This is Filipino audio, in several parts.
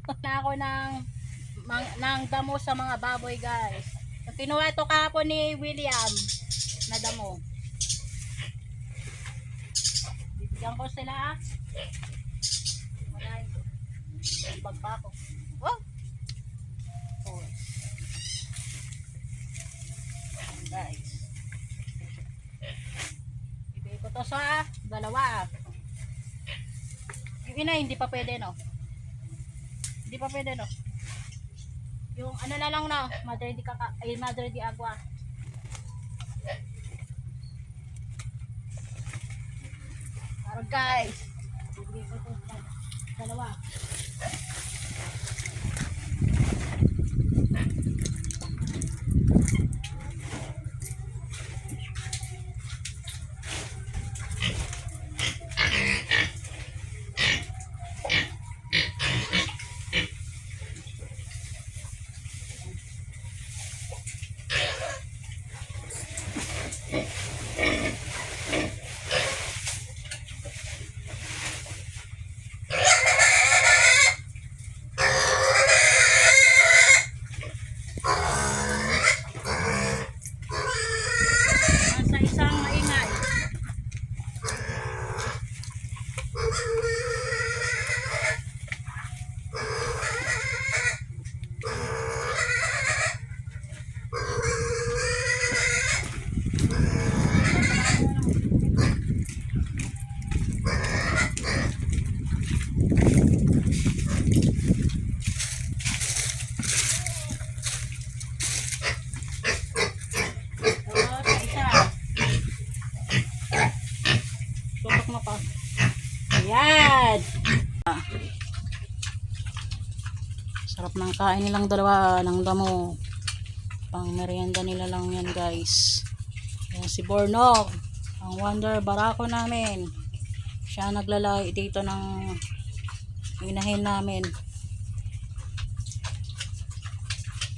Na ako ng damo sa mga baboy guys. Kinuha ito kahapon ni William na damo. Bibigyan ko sila. Bag pa ako. Oh. Oh. Guys. Ibigay ko to sa dalawa. Yung ina hindi pa pwede no. Hindi pa pwede no. Yung ano na lang na, Madre di Agua. Para guys. Ibigay ko to sa dalawa. Nasa isang maingay. Sa isa. Tutok mo pa. Ayan. Sarap ng kain nilang dalawa ng damo. Pang merienda nila lang yan guys. Ayan si Bornok. Ang wonder barako namin. Siya naglalay dito ng inahin namin.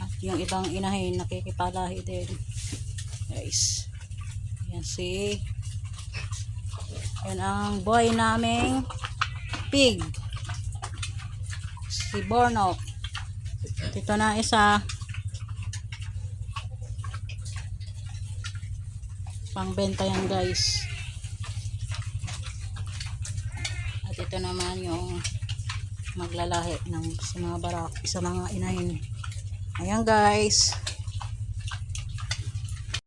At yung ibang inahin nakikipalahi din. Guys. Ayan yan ang boy naming pig. Si Bornok. Dito na isa. Pangbenta yan guys. At ito naman yung maglalahi ng sa mga barak, sa mga inahin. Ayan guys.